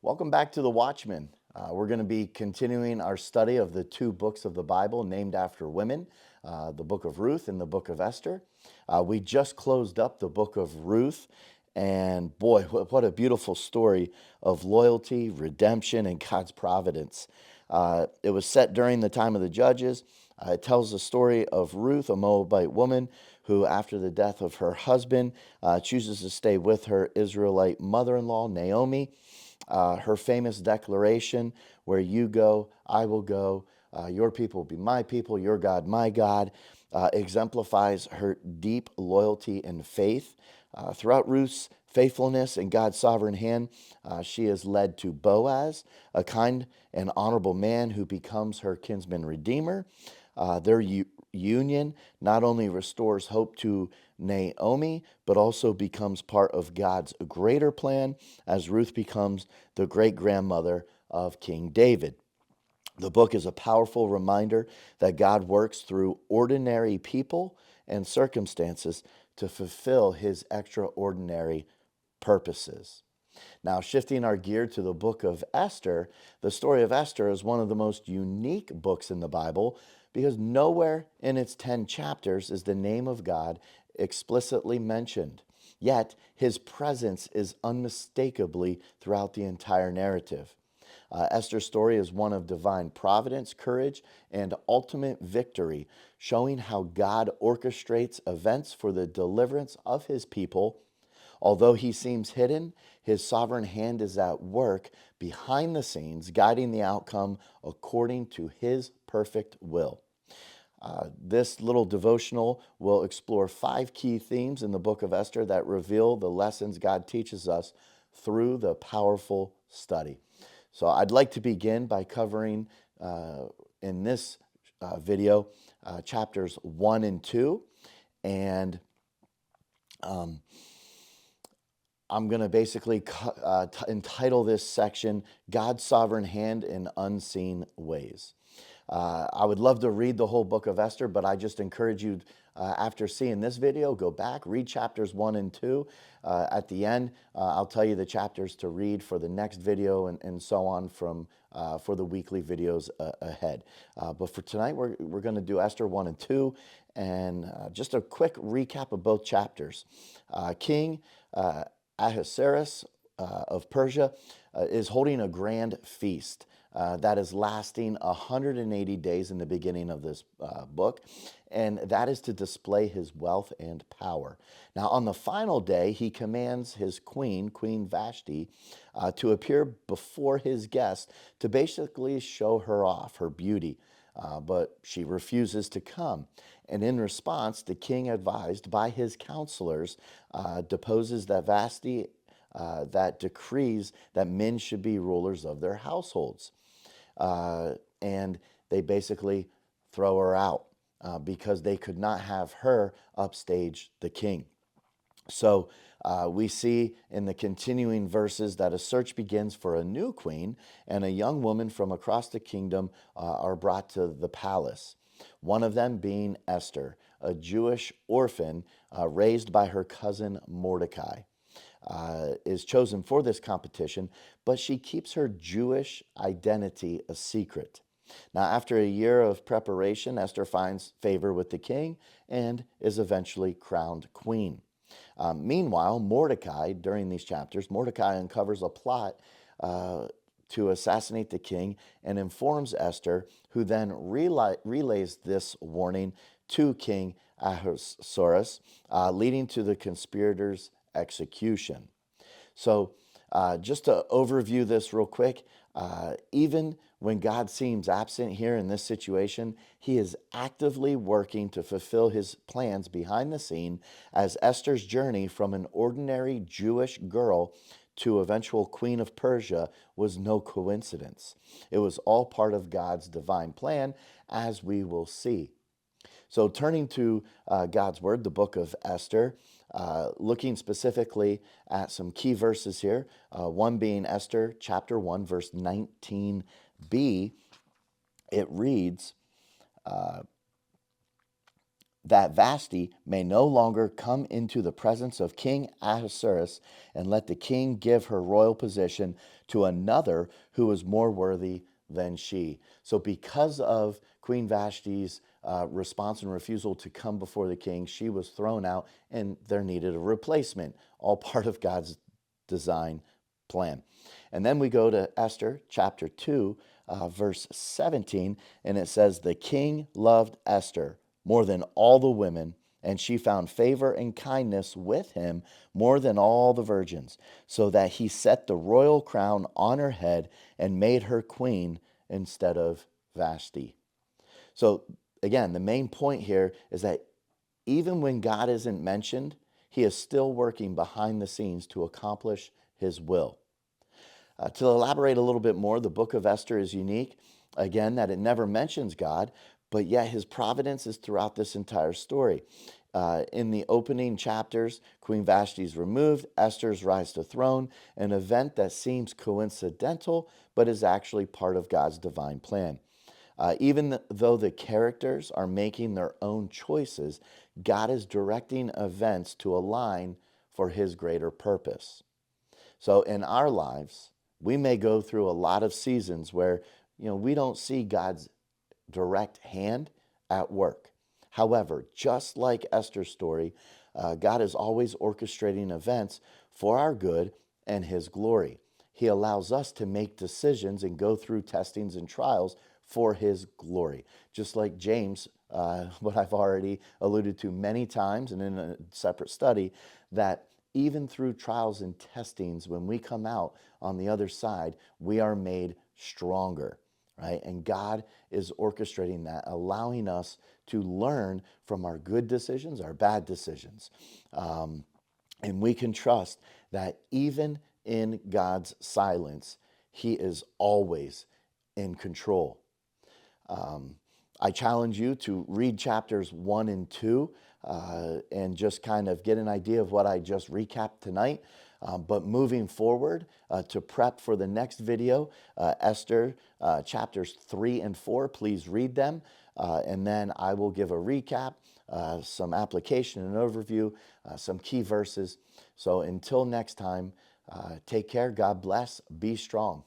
Welcome back to the Watchman. We're going to be continuing our study of the two books of the Bible named after women, the book of Ruth and the book of Esther. We just closed up the book of Ruth, and boy, what a beautiful story of loyalty, redemption, and God's providence. It was set during the time of the judges. It tells the story of Ruth, a Moabite woman who, after the death of her husband, chooses to stay with her Israelite mother in law, Naomi. Her famous declaration, where you go, I will go, your people will be my people, your God, my God, exemplifies her deep loyalty and faith. Throughout Ruth's faithfulness and God's sovereign hand, she is led to Boaz, a kind and honorable man who becomes her kinsman redeemer. Their union not only restores hope to Naomi, but also becomes part of God's greater plan as Ruth becomes the great grandmother of King David. The book is a powerful reminder that God works through ordinary people and circumstances to fulfill his extraordinary purposes. Now, shifting our gear to the book of Esther, the story of Esther is one of the most unique books in the Bible because nowhere in its 10 chapters is the name of God explicitly mentioned. Yet, his presence is unmistakably throughout the entire narrative. Esther's story is one of divine providence, courage, and ultimate victory, showing how God orchestrates events for the deliverance of his people. Although he seems hidden, his sovereign hand is at work behind the scenes, guiding the outcome according to his perfect will. This little devotional will explore 5 key themes in the book of Esther that reveal the lessons God teaches us through the powerful study. So I'd like to begin by covering in this video chapters 1 and 2. And I'm going to basically entitle this section, God's Sovereign Hand in Unseen Ways. I would love to read the whole book of Esther, but I just encourage you, after seeing this video, go back, read chapters 1 and 2. At the end, I'll tell you the chapters to read for the next video and so on for the weekly videos ahead. But for tonight, we're going to do Esther 1 and 2, and just a quick recap of both chapters. King Ahasuerus of Persia is holding a grand feast that is lasting 180 days in the beginning of this book, and that is to display his wealth and power. Now, on the final day, he commands his queen, Queen Vashti, to appear before his guests to basically show her off, her beauty. But she refuses to come. And in response, the king, advised by his counselors, deposes that Vashti, that decrees that men should be rulers of their households. And they basically throw her out because they could not have her upstage the king. So we see in the continuing verses that a search begins for a new queen, and a young woman from across the kingdom are brought to the palace. One of them being Esther, a Jewish orphan raised by her cousin Mordecai. Is chosen for this competition, but she keeps her Jewish identity a secret. Now, after a year of preparation, Esther finds favor with the king and is eventually crowned queen. Meanwhile, Mordecai, during these chapters, Mordecai uncovers a plot to assassinate the king and informs Esther, who then relays this warning to King Ahasuerus, leading to the conspirators' execution. So, just to overview this real quick, even when God seems absent here in this situation, he is actively working to fulfill his plans behind the scene, as Esther's journey from an ordinary Jewish girl to eventual queen of Persia was no coincidence. It was all part of God's divine plan, as we will see. So, turning to God's Word, the book of Esther, looking specifically at some key verses here, one being Esther chapter 1, verse 19b, it reads, that Vashti may no longer come into the presence of King Ahasuerus, and let the king give her royal position to another who is more worthy than she. So, because of Queen Vashti's response and refusal to come before the king, she was thrown out, and there needed a replacement, all part of God's design plan. And then we go to Esther chapter 2, verse 17, and it says, "The king loved Esther more than all the women, and she found favor and kindness with him more than all the virgins, so that he set the royal crown on her head and made her queen instead of Vashti." So, again, the main point here is that even when God isn't mentioned, he is still working behind the scenes to accomplish his will. To elaborate a little bit more, the book of Esther is unique, again, that it never mentions God, but yet his providence is throughout this entire story. In the opening chapters, Queen Vashti is removed, Esther's rise to throne, an event that seems coincidental, but is actually part of God's divine plan. Even though the characters are making their own choices, God is directing events to align for his greater purpose. So in our lives, we may go through a lot of seasons where, we don't see God's direct hand at work. However, just like Esther's story, God is always orchestrating events for our good and his glory. He allows us to make decisions and go through testings and trials for his glory. Just like James, what I've already alluded to many times and in a separate study, that even through trials and testings, when we come out on the other side, we are made stronger, right? And God is orchestrating that, allowing us to learn from our good decisions, our bad decisions. And we can trust that even in God's silence, he is always in control. I challenge you to read chapters 1 and 2 and just kind of get an idea of what I just recapped tonight. But moving forward to prep for the next video, Esther chapters 3 and 4, please read them. And then I will give a recap, some application and overview, some key verses. So until next time, take care, God bless, be strong.